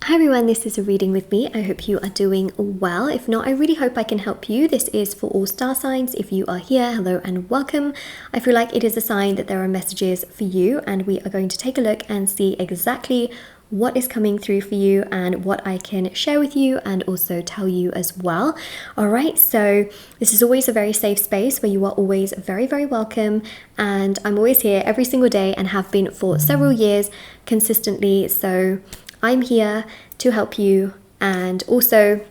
Hi everyone, this is a reading with me. I hope you are doing well. If not, I really hope I can help you. This is for all star signs. If you are here, hello and welcome. I feel like it is a sign that there are messages for you, and we are going to take a look and see exactly what is coming through for you and what I can share with you and also tell you as well. All right, so this is always a very safe space where you are always very, very welcome, and I'm always here every single day and have been for several years consistently. So I'm here to help you, and also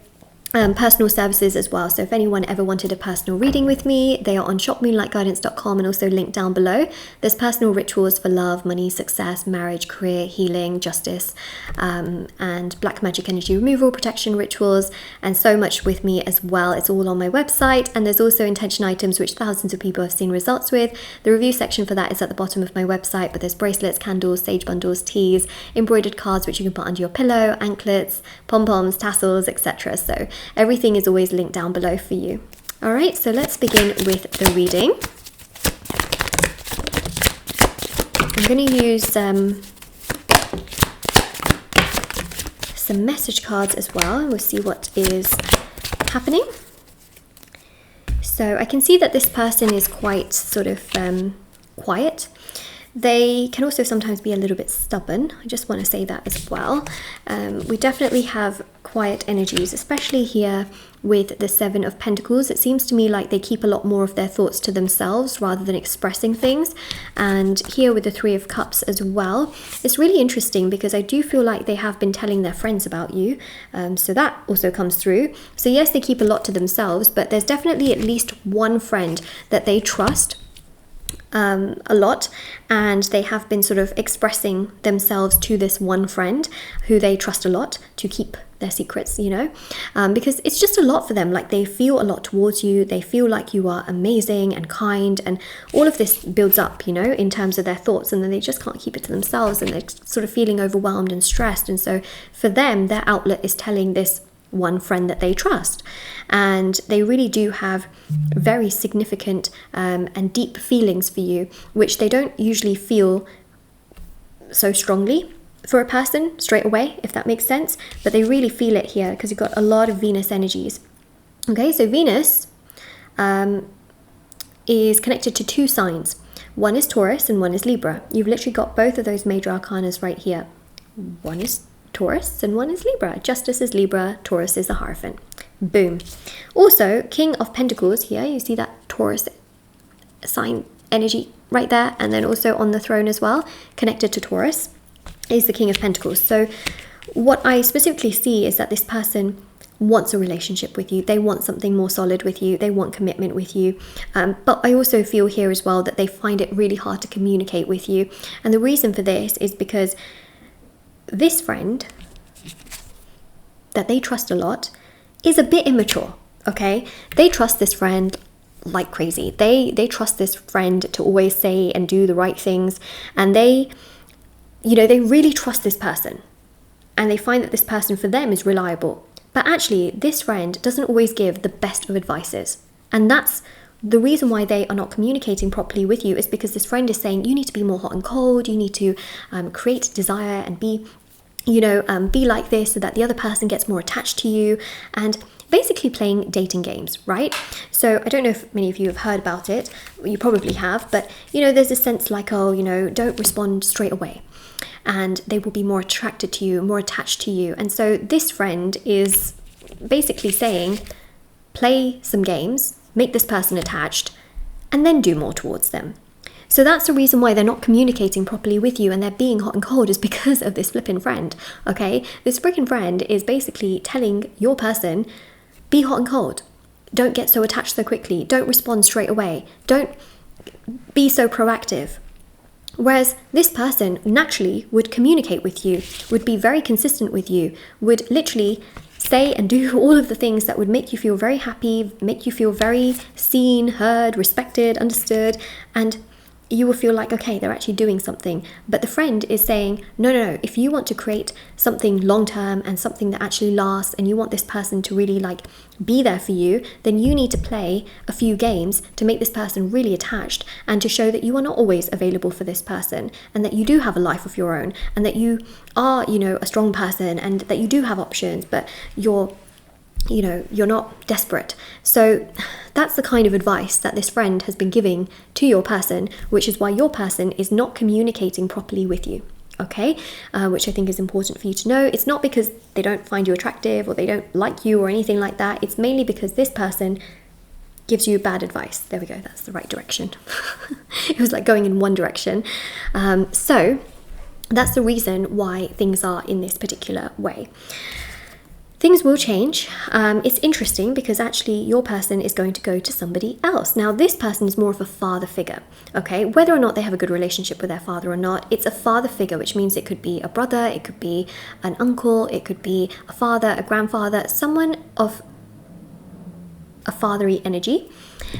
personal services as well. So if anyone ever wanted a personal reading with me, they are on shopmoonlightguidance.com and also linked down below. There's personal rituals for love, money, success, marriage, career, healing, justice, and black magic energy removal, protection rituals, and so much with me as well. It's all on my website, and there's also intention items which thousands of people have seen results with. The review section for that is at the bottom of my website, but there's bracelets, candles, sage bundles, teas, embroidered cards which you can put under your pillow, anklets, pom-poms, tassels, etc. So everything is always linked down below for you. All right, so let's begin with the reading. I'm going to use some message cards as well, and we'll see what is happening. So I can see that this person is quite sort of quiet. They can also sometimes be a little bit stubborn. I just want to say that as well. We definitely have quiet energies, especially here with the Seven of Pentacles. It seems to me like they keep a lot more of their thoughts to themselves rather than expressing things. And here with the Three of Cups as well, it's really interesting because I do feel like they have been telling their friends about you. So that also comes through. So yes, they keep a lot to themselves, but there's definitely at least one friend that they trust a lot, and they have been sort of expressing themselves to this one friend who they trust a lot to keep their secrets, you know, because it's just a lot for them. Like, they feel a lot towards you, they feel like you are amazing and kind, and all of this builds up, you know, in terms of their thoughts, and then they just can't keep it to themselves, and they're sort of feeling overwhelmed and stressed. And so for them, their outlet is telling this one friend that they trust, and they really do have very significant and deep feelings for you, which they don't usually feel so strongly for a person straight away, if that makes sense, but they really feel it here because you've got a lot of Venus energies. Okay, so Venus is connected to two signs. One is Taurus and one is Libra. You've literally got both of those major arcanas right here. One is Taurus and one is Libra. Justice is Libra, Taurus is the Hierophant. Boom. Also, King of Pentacles here, you see that Taurus sign energy right there, and then also on the throne as well, connected to Taurus, is the King of Pentacles. So what I specifically see is that this person wants a relationship with you. They want something more solid with you. They want commitment with you. But I also feel here as well that they find it really hard to communicate with you. And the reason for this is because this friend that they trust a lot is a bit immature, okay? They trust this friend like crazy. They trust this friend to always say and do the right things, and they, you know, they really trust this person, and they find that this person for them is reliable. But actually, this friend doesn't always give the best of advices, and that's the reason why they are not communicating properly with you, is because this friend is saying you need to be more hot and cold, you need to create desire and be, you know, be like this so that the other person gets more attached to you, and basically playing dating games, right? So I don't know if many of you have heard about it. You probably have, but you know, there's a sense like, oh, you know, don't respond straight away, and they will be more attracted to you, more attached to you. And so this friend is basically saying, play some games, make this person attached, and then do more towards them. So that's the reason why they're not communicating properly with you and they're being hot and cold, is because of this flipping friend, okay? This freaking friend is basically telling your person, be hot and cold. Don't get so attached so quickly. Don't respond straight away. Don't be so proactive. Whereas this person naturally would communicate with you, would be very consistent with you, would literally say and do all of the things that would make you feel very happy, make you feel very seen, heard, respected, understood, and you will feel like, okay, they're actually doing something. But the friend is saying, no, no, no, if you want to create something long-term and something that actually lasts, and you want this person to really like be there for you, then you need to play a few games to make this person really attached, and to show that you are not always available for this person, and that you do have a life of your own, and that you are, you know, a strong person, and that you do have options, but you're not desperate. So that's the kind of advice that this friend has been giving to your person, which is why your person is not communicating properly with you. Okay, which I think is important for you to know. It's not because they don't find you attractive or they don't like you or anything like that. It's mainly because this person gives you bad advice. There we go, that's the right direction. It was like going in one direction. So that's the reason why things are in this particular way. Things will change. It's interesting because actually your person is going to go to somebody else. Now, this person is more of a father figure, okay? Whether or not they have a good relationship with their father or not, it's a father figure, which means it could be a brother, it could be an uncle, it could be a father, a grandfather, someone of a fatherly energy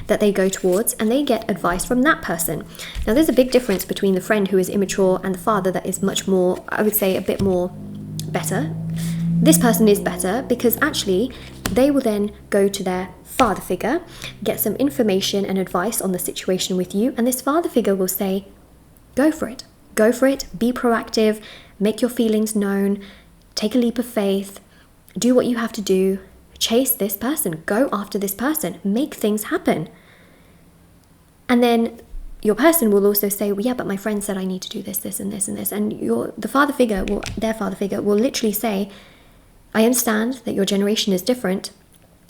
that they go towards, and they get advice from that person. Now, there's a big difference between the friend who is immature and the father that is much more, I would say, a bit more better. This person is better because actually they will then go to their father figure, get some information and advice on the situation with you, and this father figure will say, go for it, be proactive, make your feelings known, take a leap of faith, do what you have to do, chase this person, go after this person, make things happen. And then your person will also say, well, yeah, but my friend said I need to do this, this, and this, and this. And their father figure will literally say, I understand that your generation is different,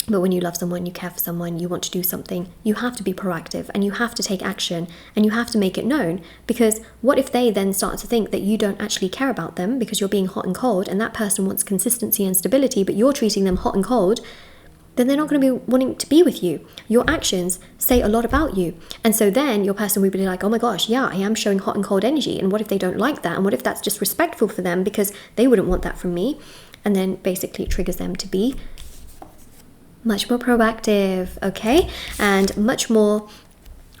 but when you love someone, you care for someone, you want to do something, you have to be proactive and you have to take action and you have to make it known. Because what if they then start to think that you don't actually care about them because you're being hot and cold, and that person wants consistency and stability, but you're treating them hot and cold? Then they're not going to be wanting to be with you. Your actions say a lot about you. And so then your person will be like, oh my gosh, yeah, I am showing hot and cold energy. And what if they don't like that? And what if that's disrespectful for them because they wouldn't want that from me? And then basically it triggers them to be much more proactive, okay? And much more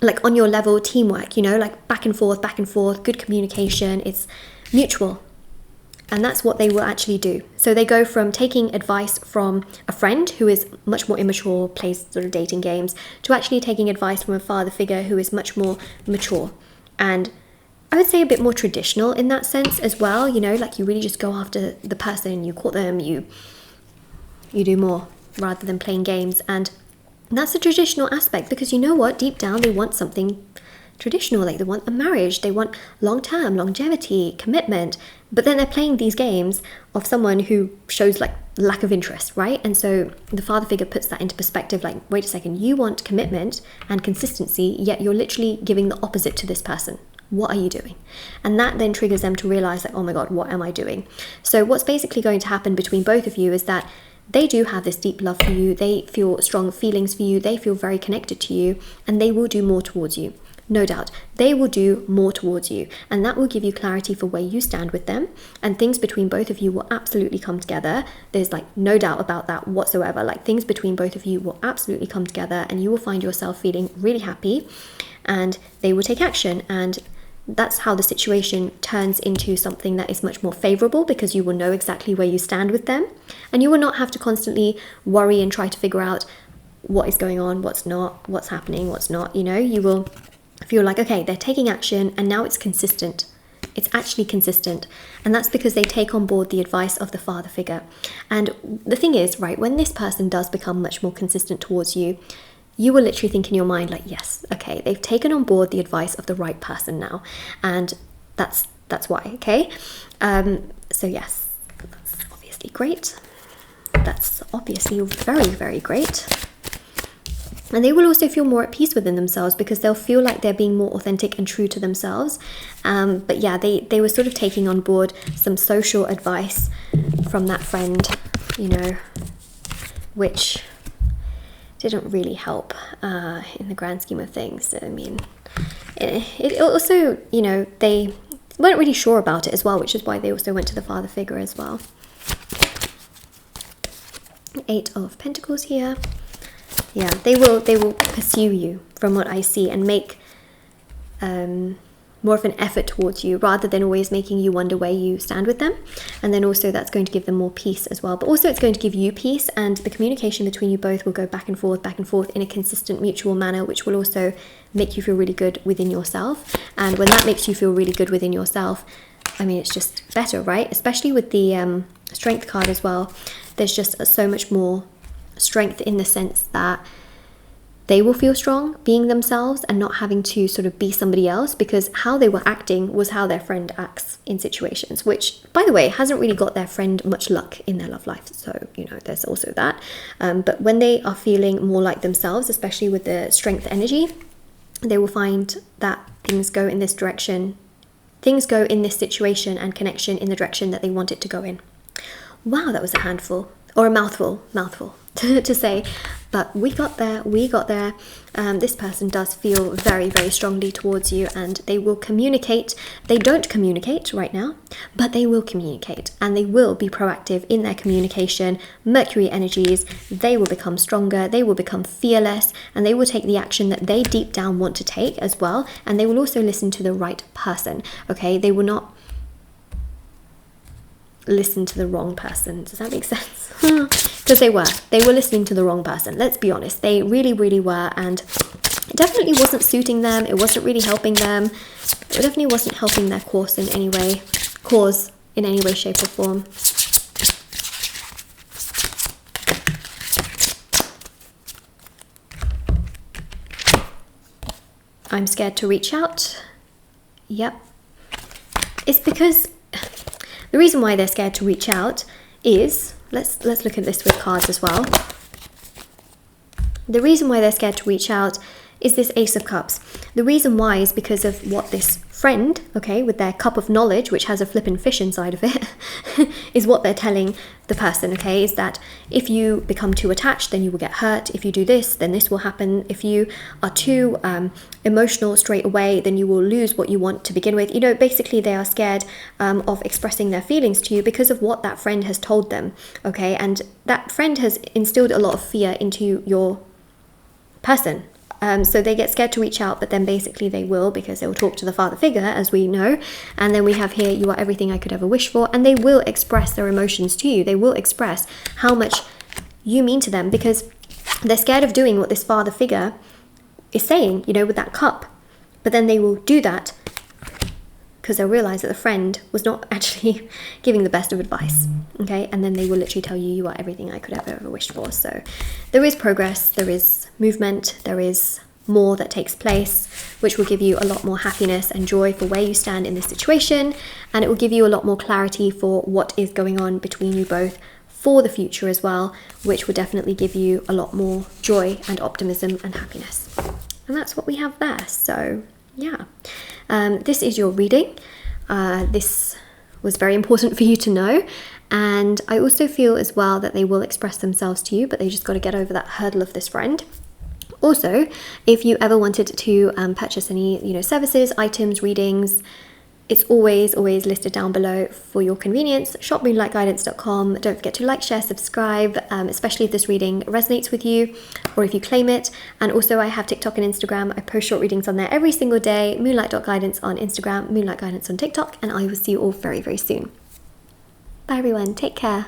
like on your level teamwork, you know, like back and forth, good communication. It's mutual. And that's what they will actually do. So they go from taking advice from a friend who is much more immature, plays sort of dating games, to actually taking advice from a father figure who is much more mature. And I would say a bit more traditional in that sense as well, you know, like you really just go after the person, you court them, you do more rather than playing games. And that's a traditional aspect because you know what, deep down they want something traditional, like they want a marriage, they want long-term, longevity, commitment, but then they're playing these games of someone who shows like lack of interest, right? And so the father figure puts that into perspective, like, wait a second, you want commitment and consistency, yet you're literally giving the opposite to this person. What are you doing? And that then triggers them to realize like, oh my God, what am I doing? So what's basically going to happen between both of you is that they do have this deep love for you, they feel strong feelings for you, they feel very connected to you, and they will do more towards you. No doubt, they will do more towards you, and that will give you clarity for where you stand with them, and things between both of you will absolutely come together. There's like no doubt about that whatsoever. Like things between both of you will absolutely come together, and you will find yourself feeling really happy, and they will take action, and that's how the situation turns into something that is much more favorable, because you will know exactly where you stand with them, and you will not have to constantly worry and try to figure out what is going on, what's not, what's happening, what's not. You know, you will feel like, okay, they're taking action and now it's consistent. It's actually consistent. And that's because they take on board the advice of the father figure. And the thing is, right, when this person does become much more consistent towards you, you will literally think in your mind like, yes, okay, they've taken on board the advice of the right person now. And that's why, okay? So yes, that's obviously great. That's obviously very, very great. And they will also feel more at peace within themselves because they'll feel like they're being more authentic and true to themselves. But yeah, they were sort of taking on board some social advice from that friend, you know, which didn't really help in the grand scheme of things. I mean, it also, you know, they weren't really sure about it as well, which is why they also went to the father figure as well. 8 of Pentacles here. Yeah, they will pursue you from what I see and make more of an effort towards you, rather than always making you wonder where you stand with them. And then also that's going to give them more peace as well, but also it's going to give you peace, and the communication between you both will go back and forth in a consistent mutual manner, which will also make you feel really good within yourself. And when that makes you feel really good within yourself, I mean, it's just better, right? Especially with the strength card as well. There's just so much more strength in the sense that they will feel strong being themselves and not having to sort of be somebody else, because how they were acting was how their friend acts in situations, which, by the way, hasn't really got their friend much luck in their love life. So, you know, there's also that. But when they are feeling more like themselves, especially with the strength energy, they will find that things go in this direction. Things go in this situation and connection in the direction that they want it to go in. Wow, that was a handful, or a mouthful to say, but we got there. This person does feel very, very strongly towards you, and they will communicate. They don't communicate right now, but they will communicate, and they will be proactive in their communication. Mercury energies, they will become stronger, they will become fearless, and they will take the action that they deep down want to take as well, and they will also listen to the right person. Okay, they will not listen to the wrong person. Does that make sense? Because they were listening to the wrong person. Let's be honest, they really, really were, and it definitely wasn't suiting them. It wasn't really helping them. It definitely wasn't helping their cause in any way, shape, or form. I'm scared to reach out. Yep. It's because the reason why they're scared to reach out is, let's look at this with cards as well. The reason why they're scared to reach out is this Ace of Cups. The reason why is because of what this friend, okay, with their cup of knowledge, which has a flippin' fish inside of it, is what they're telling the person, okay, is that if you become too attached, then you will get hurt. If you do this, then this will happen. If you are too emotional straight away, then you will lose what you want to begin with. You know, basically they are scared of expressing their feelings to you because of what that friend has told them, okay, and that friend has instilled a lot of fear into your person. So they get scared to reach out, but then basically they will, because they will talk to the father figure, as we know. And then we have here, you are everything I could ever wish for. And they will express their emotions to you. They will express how much you mean to them, because they're scared of doing what this father figure is saying, you know, with that cup. But then they will do that because they'll realize that the friend was not actually giving the best of advice, okay? And then they will literally tell you, you are everything I could ever wished for. So there is progress, there is movement, there is more that takes place, which will give you a lot more happiness and joy for where you stand in this situation, and it will give you a lot more clarity for what is going on between you both for the future as well, which will definitely give you a lot more joy and optimism and happiness. And that's what we have there. So yeah, this is your reading. This was very important for you to know, and I also feel as well that they will express themselves to you, but they just got to get over that hurdle of this friend. Also, if you ever wanted to purchase any, you know, services, items, readings, it's always listed down below for your convenience. Shop moonlightguidance.com. Don't forget to like, share, subscribe, especially if this reading resonates with you or if you claim it. And also I have TikTok and Instagram. I post short readings on there every single day. Moonlight.guidance on Instagram, Moonlight Guidance on TikTok, and I will see you all very, very soon. Bye everyone. Take care.